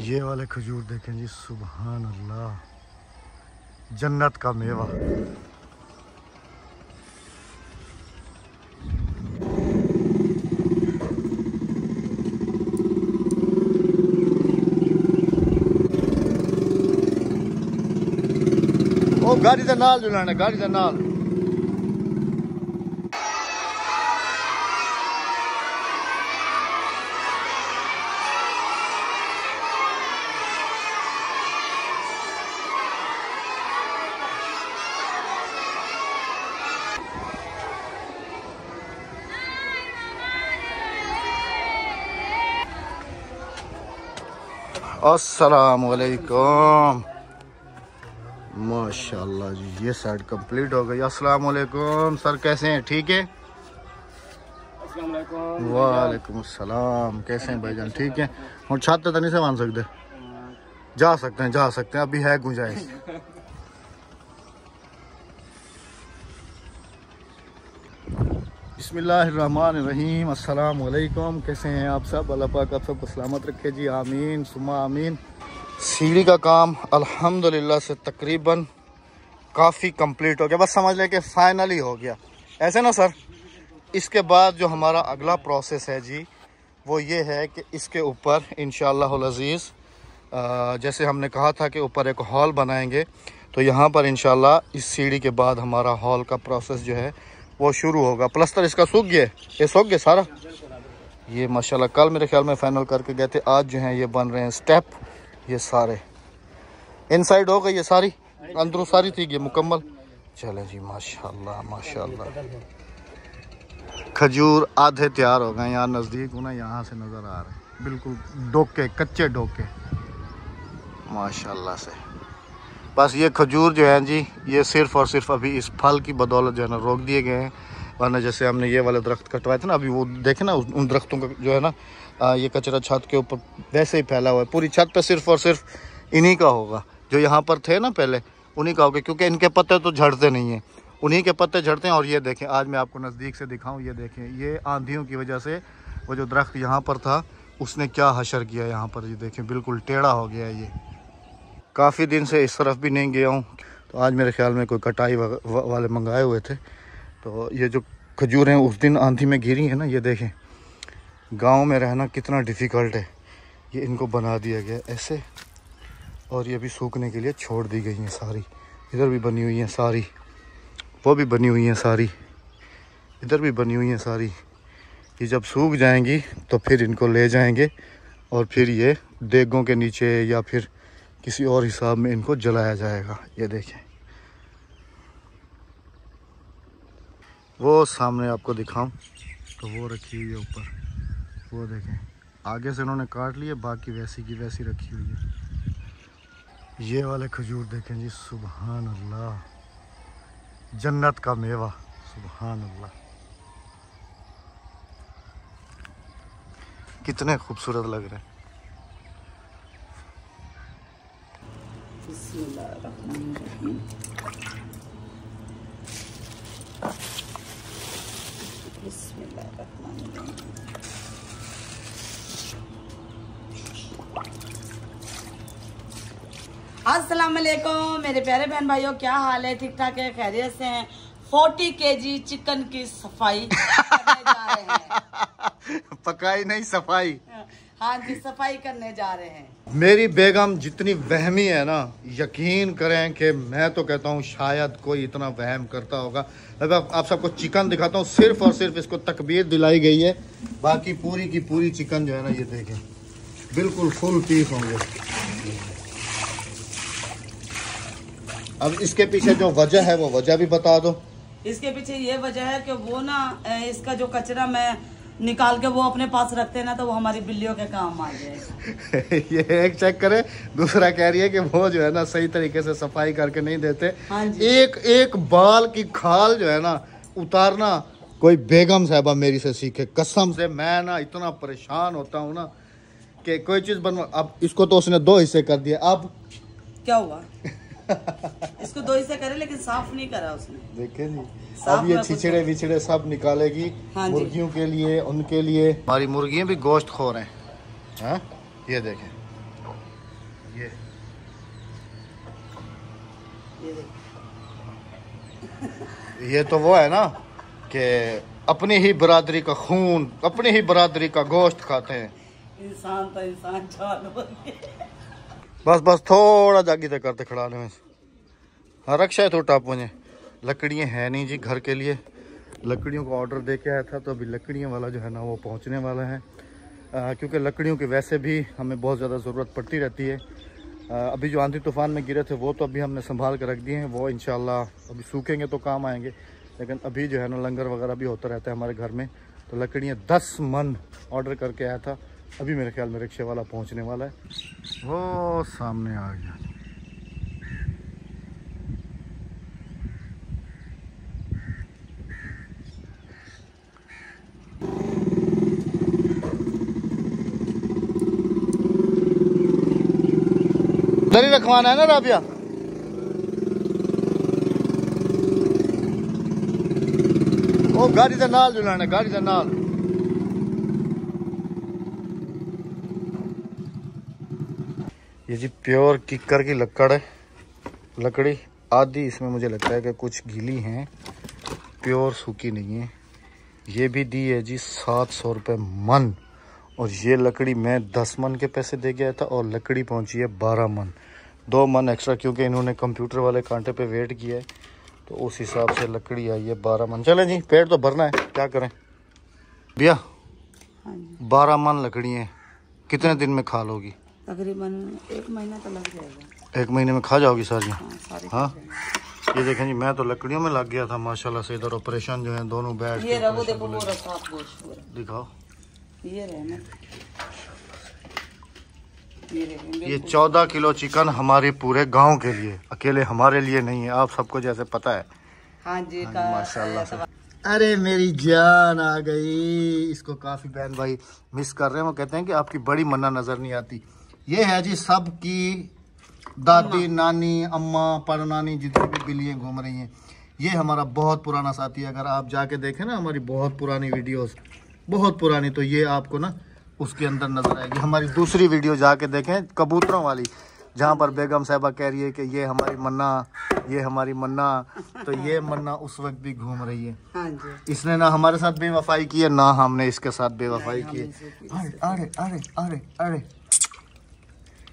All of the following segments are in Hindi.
ये वाले खजूर देखें जी, सुभान अल्लाह, जन्नत का मेवा। ओ गाड़ी दे नाल जुलाना, गाड़ी दे नाल। अस्सलाम वालेकुम। माशाल्लाह जी, ये साइड कंप्लीट हो गई। अस्सलाम वालेकुम सर, कैसे हैं? ठीक है। वालेकुम अस्सलाम, कैसे हैं भाईजान? ठीक है। हम छत तो नहीं से मान सकते, जा सकते हैं, जा सकते हैं, अभी है गुंजाइश। बिस्मिल्लाहिर्रहमानिर्रहीम। अस्सलाम वालेकुम, कैसे हैं आप सब? अल्लाह पाक आप सबको सलामत रखे जी, आमीन सुम्मा आमीन। सीढ़ी का काम अल्हम्दुलिल्लाह से तकरीबन काफ़ी कंप्लीट हो गया, बस समझ लें कि फाइनली हो गया, ऐसे ना सर। इसके बाद जो हमारा अगला प्रोसेस है जी, वो ये है कि इसके ऊपर इंशाअल्लाहुल अज़ीज़, जैसे हमने कहा था कि ऊपर एक हॉल बनाएंगे, तो यहाँ पर इंशाअल्लाह इस सीढ़ी के बाद हमारा हॉल का प्रोसेस जो है वो शुरू होगा। प्लस्तर इसका सूख गया, ये सूख गया सारा। ये माशाल्लाह कल मेरे ख्याल में फ़ाइनल करके गए थे, आज जो है ये बन रहे हैं स्टेप। ये सारे इनसाइड हो गई, ये सारी अंदरों सारी थी ये मुकम्मल। चले जी, माशाल्लाह माशाल्लाह। खजूर आधे तैयार हो गए, यहाँ नज़दीक हूँ ना, यहाँ से नज़र आ रहे हैं बिल्कुल डोके, कच्चे डोके माशाल्लाह से। बस ये खजूर जो है जी, ये सिर्फ़ और सिर्फ अभी इस फल की बदौलत जो है ना रोक दिए गए हैं, वरना जैसे हमने ये वाले दरख्त कटवाए थे ना, अभी वो देखे ना उन दरख्तों का जो है ना, ये कचरा छत के ऊपर वैसे ही फैला हुआ है। पूरी छत पे सिर्फ़ और सिर्फ इन्हीं का होगा, जो यहाँ पर थे ना पहले, उन्हीं का होगा, क्योंकि इनके पत्ते तो झड़ते नहीं हैं, उन्हीं के पत्ते झड़ते हैं। और ये देखें, आज मैं आपको नज़दीक से दिखाऊँ, ये देखें, ये आंधियों की वजह से वो जो दरख्त यहाँ पर था उसने क्या हशर किया यहाँ पर। ये देखें बिल्कुल टेढ़ा हो गया है। ये काफ़ी दिन से इस तरफ भी नहीं गया हूँ, तो आज मेरे ख्याल में कोई कटाई वाले मंगाए हुए थे। तो ये जो खजूर हैं उस दिन आंधी में गिरी है ना, ये देखें, गांव में रहना कितना डिफ़िकल्ट है। ये इनको बना दिया गया ऐसे, और ये भी सूखने के लिए छोड़ दी गई हैं सारी। इधर भी बनी हुई हैं सारी, वो भी बनी हुई हैं सारी, इधर भी बनी हुई हैं सारी। ये जब सूख जाएंगी तो फिर इनको ले जाएंगे, और फिर ये देगों के नीचे या फिर किसी और हिसाब में इनको जलाया जाएगा। ये देखें, वो सामने आपको दिखाऊं तो वो रखी हुई है ऊपर, वो देखें, आगे से उन्होंने काट लिए, बाकी वैसी की वैसी रखी हुई है। ये वाले खजूर देखें जी, सुभान अल्लाह, जन्नत का मेवा, सुभान अल्लाह, कितने खूबसूरत लग रहे हैं। अस्सलाम वालेकुम मेरे प्यारे बहन भाइयों, क्या हाल है? ठीक ठाक है, खैरियत से हैं? 40 kg चिकन की सफाई करने जा रहे हैं। पकाई नहीं, सफाई। हाँ जी, सफाई करने जा रहे हैं। मेरी बेगम जितनी वहमी है ना, यकीन करें कि मैं तो कहता हूँ शायद कोई इतना वहम करता होगा। अब आप सबको चिकन दिखाता हूँ, सिर्फ और सिर्फ इसको तकबीर दिलाई गई है, बाकी पूरी की पूरी चिकन जो है ना, ये देखें बिल्कुल फुल पीस होंगे। अब इसके पीछे जो वजह है वो वजह भी बता दो। इसके पीछे ये वजह है कि वो ना, इसका जो कचरा मैं निकाल के वो अपने पास रखते हैं ना, तो वो हमारी बिल्लियों के काम आ जाए। ये एक चेक करे, दूसरा कह रही है कि वो जो है ना सही तरीके से सफाई करके नहीं देते। हाँ जी। एक एक बाल की खाल जो है ना उतारना कोई बेगम साहबा मेरी से सीखे, कसम से। मैं ना इतना परेशान होता हूँ ना कि कोई चीज़ बनवा, अब इसको तो उसने 2 हिस्से कर दिया, अब क्या हुआ? इसको दो हिस्से करे लेकिन साफ नहीं करा उसने। देखे जी, साफ अब ये में कुछ छिछड़े विछड़े सब निकालेगी। हाँ जी। मुर्गियों के लिए, उनके लिए। हमारी मुर्गियाँ भी गोश्त खो रहे हैं। हाँ, ये देखें, ये ये तो वो है ना कि अपनी ही बरादरी का खून, अपनी ही बरादरी का गोश्त खाते हैं। इंसान तो इंसान जानवर। बस बस थोड़ा जागी तक करते खड़ाने में। हाँ, रक्षा है तो टाप मुझे। लकड़ियाँ हैं नहीं जी घर के लिए। लकड़ियों का ऑर्डर दे के आया था, तो अभी लकड़ियाँ वाला जो है ना वो पहुँचने वाला है। क्योंकि लकड़ियों की वैसे भी हमें बहुत ज़्यादा ज़रूरत पड़ती रहती है। अभी जो आंधी तूफ़ान में गिरे थे वो तो अभी हमने संभाल कर रख दिए हैं। वो इंशाल्लाह अभी सूखेंगे तो काम आएंगे। लेकिन अभी जो है ना लंगर वगैरह भी होता रहता है हमारे घर में। तो लकड़ियाँ 10 मन ऑर्डर करके आया था। अभी मेरे ख्याल में रिक्शे वाला पहुंचने वाला है। वो सामने आ गया। उधर ही रखवाना है ना राबिया। ओ गाड़ी का नाल जुलाना, गाड़ी का नाल। ये जी प्योर किक्कर की लकड़ है। लकड़ी आधी इसमें मुझे लगता है कि कुछ गीली हैं, प्योर सूखी नहीं है। ये भी दी है जी 700 रुपये मन। और ये लकड़ी मैं 10 मन के पैसे दे गया था और लकड़ी पहुंची है 12 मन। 2 मन एक्स्ट्रा क्योंकि इन्होंने कंप्यूटर वाले कांटे पे वेट किया है, तो उस हिसाब से लकड़ी आई है 12 मन। चलें जी, पेट तो भरना है, क्या करें भैया। 12 मन लकड़ी है, कितने दिन में खा लोगी? तकरीबन 1 महीना तो लग जाएगा। 1 महीने में खा जाओगी सारी? हाँ। ये देखें जी, मैं तो लकड़ियों में लग गया था माशाल्लाह से। इधर ऑपरेशन जो है दोनों बैठ ये रहो, देखो वो साफ गोश्त दिखाओ। ये रहना, ये 14 किलो चिकन हमारे पूरे गांव के लिए, अकेले हमारे लिए नहीं है, आप सबको जैसे पता है। हाँ जी, माशाल्लाह से। अरे मेरी जान आ गई। इसको काफी बहन भाई मिस कर रहे हैं। वो कहते हैं कि आपकी बड़ी मन्ना नजर नहीं आती। ये है जी सबकी दादी, नानी, अम्मा, परनानी, जितनी भी बिल्लियाँ घूम रही हैं। ये हमारा बहुत पुराना साथी है। अगर आप जाके देखें ना हमारी बहुत पुरानी वीडियोस, बहुत पुरानी, तो ये आपको ना उसके अंदर नजर आएगी। हमारी दूसरी वीडियो जाके देखें कबूतरों वाली, जहाँ पर बेगम साहिबा कह रही है कि ये हमारी मन्ना, ये हमारी मन्ना। तो ये मन्ना उस वक्त भी घूम रही है। हाँ जी। इसने ना हमारे साथ बेवफाई की है, ना हमने इसके साथ बेवफाई की है। अरे अरे अरे अरे अरे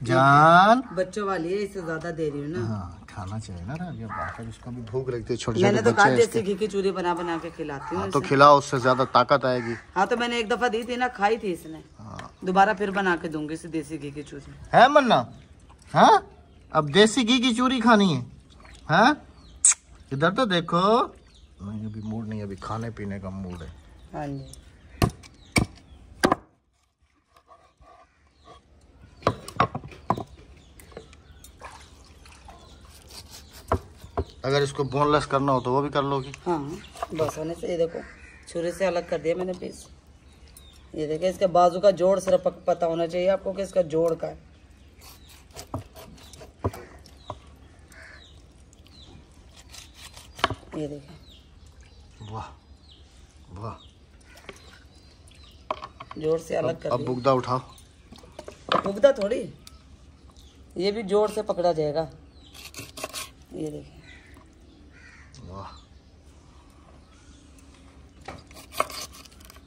जान, बच्चों वाली है, इससे ज्यादा दे रही हूँ ना। हाँ, खाना चाहिए ना राबिया, बाकी उसको भी भूख लगती है। छोटे मैंने छोटे तो कहा बच्चे देसी घी की चूरी बना बना के खिलाती हूँ। हाँ, तो खिलाओ, उससे ज्यादा ताकत आएगी। हाँ, तो मैंने एक दफा दी थी ना, खाई थी इसने। हाँ। दोबारा फिर बना के दूंगी इसे देसी घी की चूरी। है मन्ना? हाँ, अब देसी घी की चूरी खानी है? हाँ, इधर तो देखो। नहीं, अभी मूड नहीं, अभी खाने पीने का मूड है। हाँ जी। अगर इसको बोनलेस करना हो तो वो भी कर लोगी? हाँ, बस होने से। ये देखो छुरी से अलग कर दिया मैंने पीस। ये देखिए, इसके बाजू का जोड़ सिर्फ पता होना चाहिए आपको कि इसका जोड़ का है। ये देखिए, वाह वाह, जोड़ से अलग कर अब दिया। बुगदा उठाओ। बुगदा थोड़ी, ये भी जोड़ से पकड़ा जाएगा। ये देखिए, वाह,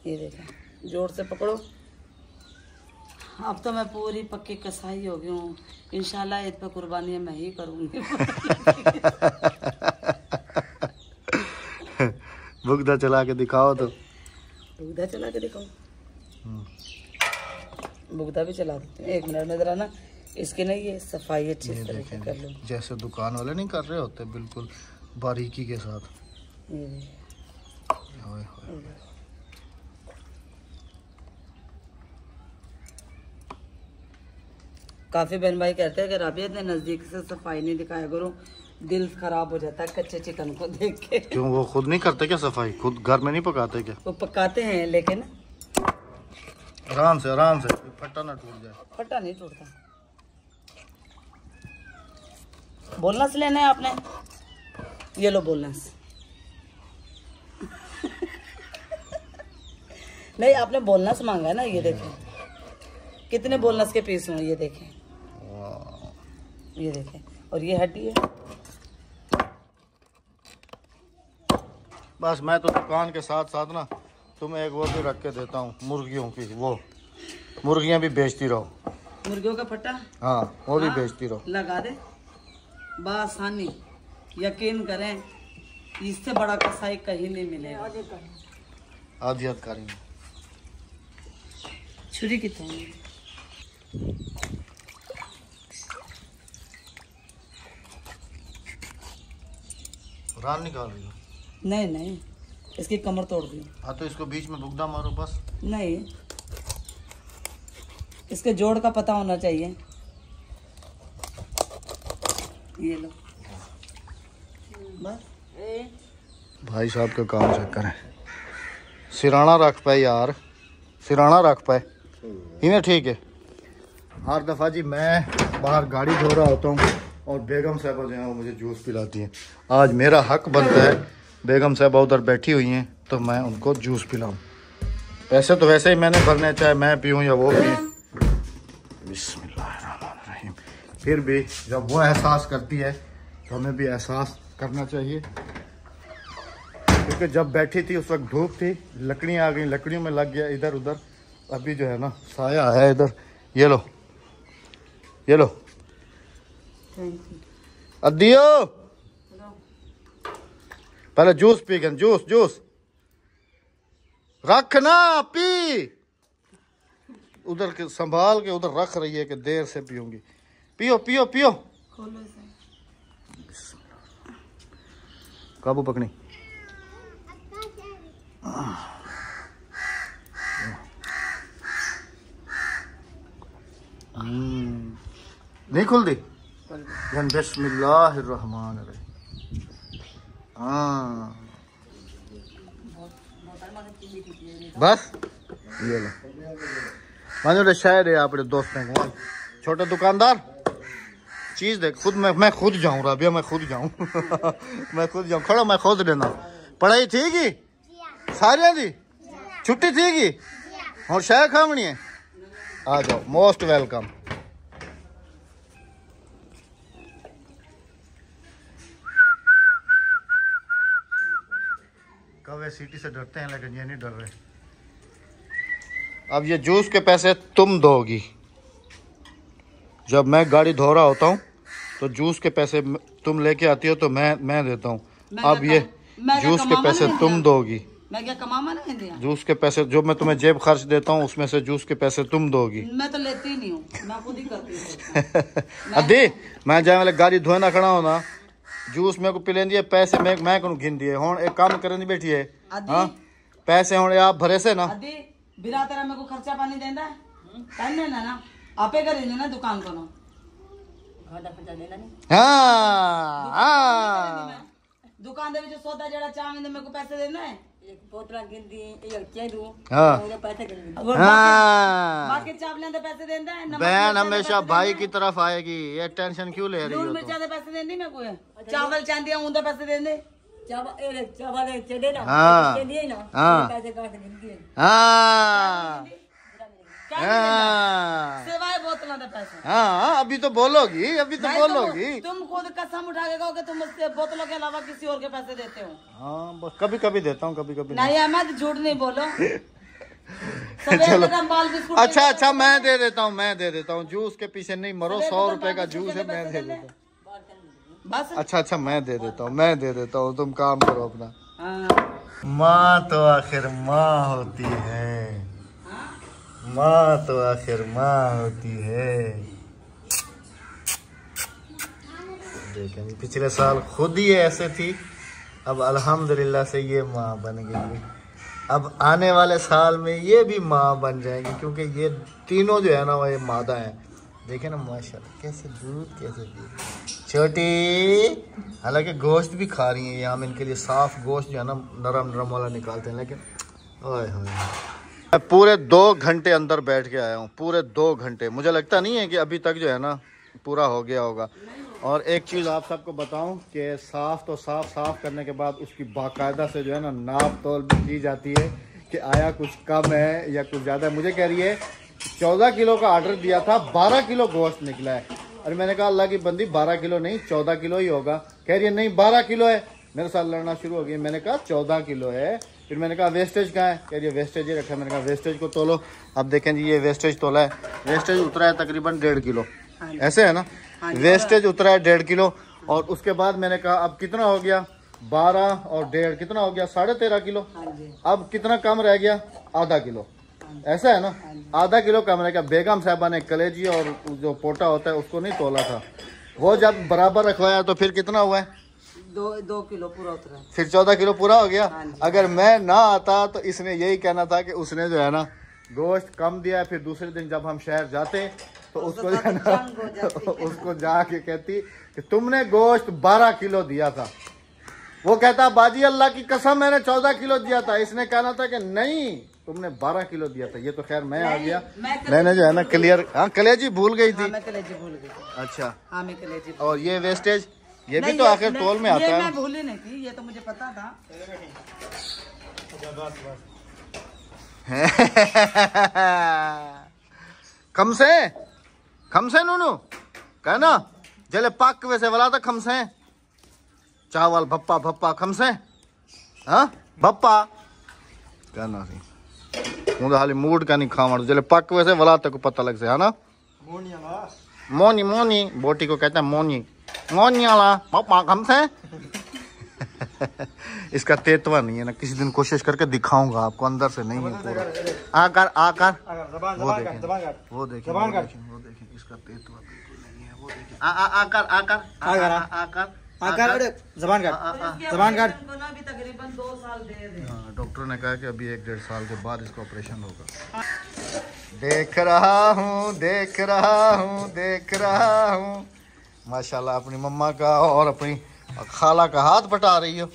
ये देखिए, जोड़ से पकड़ो। अब तो मैं पूरी पक्की कसाई हो गई हूँ। इंशाल्लाह ईद पर कुर्बानी मैं ही करूँगी। बुगदा चला के दिखाओ तो। बुगदा चला के दिखाओ। बुगदा भी चला देते हैं। 1 मिनट में जरा ना इसकी ना ये सफाई अच्छी तरीके कर लो, जैसे दुकान वाले नहीं कर रहे होते, बिल्कुल बारीकी के साथ। होए होए। काफी बहन भाई कहते हैं कि राबिया इतने नजदीक से सफाई नहीं दिखाया करो, दिल खराब हो जाता है कच्चे चिकन को देख के। क्यों, वो खुद नहीं करते क्या सफाई? खुद घर में नहीं पकाते क्या? वो पकाते हैं लेकिन आराम से फटा ना टूट जाए। फटा नहीं टूटता। बोनस लेना है आपने, ये लो बोनस। नहीं आपने बोनस मांगा है ना, ये देखें कितने बोनस के पीस हुए, ये देखें, ये देखें, और ये हड्डी है। बस मैं तो दुकान के साथ साथ ना तुम्हें एक वो भी रख के देता हूँ, मुर्गियों की, वो मुर्गियाँ भी बेचती रहो। मुर्गियों का फट्टा, हाँ वो भी हाँ, बेचती रहो। लगा दे बासानी, यकीन करें इससे बड़ा कसाई कहीं नहीं मिलेगा। आदियत करेंगे। छुरी कितनी, रान निकाल रही हो? नहीं नहीं, इसकी कमर तोड़ दी। हाँ तो इसको बीच में बुगदा मारो बस। नहीं, इसके जोड़ का पता होना चाहिए। ये लो बस। भाई साहब का काम चेक करें, सिराना रख पाए यार, सिराना रख पाए इन्हें, ठीक है। हर दफ़ा जी मैं बाहर गाड़ी धो रहा होता हूँ और बेगम साहबा जो है वो मुझे जूस पिलाती हैं। आज मेरा हक बनता है, बेगम साहबा उधर बैठी हुई हैं तो मैं उनको जूस पिलाऊं। पैसे तो वैसे ही मैंने भरने, चाहे मैं पीऊँ या वो पिए। बिस्मिल्लाहिर्रहमानिर्रहीम। फिर भी जब वो एहसास करती है तो हमें भी एहसास करना चाहिए, क्योंकि जब बैठी थी उस वक्त धूप थी, लकड़ियाँ आ गई, लकड़ियों में लग गया इधर उधर। अभी जो है ना साया है इधर, ये लो ये लो अदियो, पहले जूस पी गए, जूस जूस रख ना, पी उधर के संभाल के उधर रख रही है कि देर से पीऊंगी। पियो पियो पियो, खोलो इसे। काबू पकड़ी। नहीं खुल दी। बिस्मिल्लाहिर्रहमानिर्रहीम। हाँ बस ये लो, मानो शायद है अपने दोस्त ने, छोटे दुकानदार चीज देख, खुद मैं खुद जाऊँ राबिया, मैं खुद जाऊँ मैं खुद जाऊँ, खड़ा मैं खुद देना। पढ़ाई ठीक ही सारिया दी, छुट्टी ठीक ही, और शाय खावनी है, आ जाओ, मोस्ट वेलकम। कौवे सीटी से डरते हैं लेकिन ये नहीं डर रहे। अब ये जूस के पैसे तुम दोगी, जब मैं गाड़ी धो रहा होता हूँ तो जूस के पैसे तुम लेके आती हो तो मैं देता हूँ। अब ये जूस के पैसे तुम दोगी, मैं क्या कमामा नहीं दिया? जूस के पैसे जो मैं तुम्हें जेब खर्च देता हूँ उसमें से जूस के पैसे तुम दोगी। मैं तो लेती ही नहीं हूँ, मैं खुद ही करती हूँ। अदी मैं जाए वाले गाड़ी धोना खड़ा होना, जूस मेरे को पिलें दिए, पैसे मैं को गिन दिए। हुण एक काम करने बैठी है, हाँ पैसे हुण आप भरे से ना अदी बिना तेरा मेरे को खर्चा पानी देना है, करने ना आपे करेंगे ना दुकान को ना, हाँ दुकान दे विच सौदा जड़ा चावेंगे मेरे को पैसे देना है। एक बोतल गिनदी एक चाय दूं, हाँ मुझे पैसे गिनदी। बाकी चावलें दे पैसे देंदा है। बहन हमेशा भाई की तरफ आएगी, ये टेंशन क्यों ले रही हो? लून मिर्चा दे पैसे देंदी मेरे को, चावल चांदियां उनदे पैसे देंदे, चावल चले ना, हाँ दिए ना, हाँ पैसे काट गिनदी है। हाँ सिवाय बोतलों दे पैसे। हाँ अभी तो बोलोगी, अभी तो बोलोगी। तुम खुद कसम उठा के कहो कि तुम मुझसे बोतलों के अलावा किसी और के पैसे देते हो। हाँ बस कभी कभी देता हूँ, कभी कभी नहीं अहमद झूठ नहीं बोलो। चलो अच्छा अच्छा अच्छा मैं दे देता हूँ, जूस के पीछे नहीं मरो, 100 रुपए का जूस है, मैं दे देता हूँ। बस अच्छा अच्छा मैं दे देता हूँ, तुम काम करो अपना। हाँ। माँ तो आखिर माँ होती है, माँ तो आखिर माँ होती है। देखें पिछले साल खुद ही ऐसे थी, अब अल्हम्दुलिल्लाह से ये माँ बन गई। अब आने वाले साल में ये भी माँ बन जाएंगी, क्योंकि ये तीनों जो है ना वो ये मादा हैं। देखे ना माशाल्लाह कैसे दूध, कैसे दूध। छोटी हालांकि गोश्त भी खा रही हैं ये, हम इनके लिए साफ गोश्त जो है ना नरम नरम वाला निकालते हैं, लेकिन ओए होए मैं पूरे 2 घंटे अंदर बैठ के आया हूँ, पूरे 2 घंटे। मुझे लगता नहीं है कि अभी तक जो है ना पूरा हो गया होगा। और एक चीज़ आप सबको बताऊं कि साफ़ तो साफ़ करने के बाद उसकी बाकायदा से जो है ना नाप तोल भी की जाती है कि आया कुछ कम है या कुछ ज़्यादा है। मुझे कह रही है 14 किलो का ऑर्डर दिया था, 12 किलो गोश्त निकला है। और मैंने कहा अल्लाह की बंदी 12 किलो नहीं 14 किलो ही होगा। कह रही है नहीं 12 किलो है। मेरे साथ लड़ना शुरू हो गई। मैंने कहा 14 किलो है। फिर मैंने कहा वेस्टेज कहाँ है? कह रही है वेस्टेज ही रखा है। मैंने कहा वेस्टेज को तोलो। अब देखें जी ये वेस्टेज तोला है, वेस्टेज उतरा है तकरीबन 1.5 किलो, ऐसे है ना। वेस्टेज उतरा है 1.5 किलो। और उसके बाद मैंने कहा अब कितना हो गया, 12 और 1.5 कितना हो गया, 13.5 किलो। अब कितना कम रह गया, आधा किलो, ऐसा है ना। आधा किलो कम रह गया। बेगम साहबा ने कलेजी और जो पोटा होता है उसको नहीं तोला था, वो जब बराबर रखवाया तो फिर कितना हुआ है, 2 किलो पूरा उतरा। फिर 14 किलो पूरा हो गया। अगर मैं ना आता तो इसने यही कहना था कि उसने जो है ना गोश्त कम दिया। फिर दूसरे दिन जब हम शहर जाते तो उसको जो है ना उसको जाके कहती कि तुमने गोश्त 12 किलो दिया था। वो कहता बाजी अल्लाह की कसम मैंने 14 किलो दिया था। इसने कहना था कि नहीं तुमने 12 किलो दिया था। ये तो खैर मैं आ गया, मैंने जो है ना क्लियर। हाँ कलेजी भूल गई थी। मैं कलेजी भूल गई थी। अच्छा हाँ मैं कलेजी। और ये वेस्टेज ये भी तो आखिर तोल में आता है। मैं भूली नहीं थी, ये तो मुझे पता था। खमसे नूनू कहना जले पाक वैसे वाला था खमसे चावल भप्पा भप्पा खमसे हाँ भप्पा कहना सी मुझे हाली मूड का नहीं खावण जले पाक वैसे वाला तक पता लग से है ना। मोनी मोनी बोटी को कहते हैं मोनी मोनी वाला भप्पा खमसे। इसका तेतवा नहीं है ना, किसी दिन कोशिश करके दिखाऊंगा आपको, अंदर से नहीं है पूरा। आकर आकर वो देखें वो देखें इसका तेतवा बिल्कुल नहीं है। वो देखें आकर आकर आकर आकर आकर जबान काट। भी तकरीबन 2 साल दे दे। हाँ डॉक्टर ने कहा कि अभी 1-1.5 साल के बाद इसका ऑपरेशन होगा। देख रहा हूँ देख रहा हूँ देख रहा हूँ माशाल्लाह अपनी मम्मा का और अपनी खाला का हाथ बटा रही हो।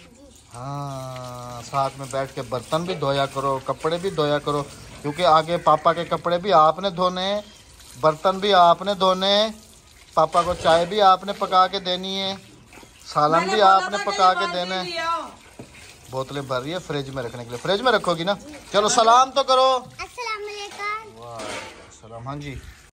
हाँ साथ में बैठ के बर्तन भी धोया करो, कपड़े भी धोया करो, क्योंकि आगे पापा के कपड़े भी आपने धोने, बर्तन भी आपने धोने, पापा को चाय भी आपने पका के देनी है, सालन भी आपने पका के देने। बोतलें भर रही है फ्रिज में रखने के लिए, फ्रिज में रखोगी ना। चलो सलाम तो करो। अस्सलाम वालेकुम। वाह सलाम। हाँ जी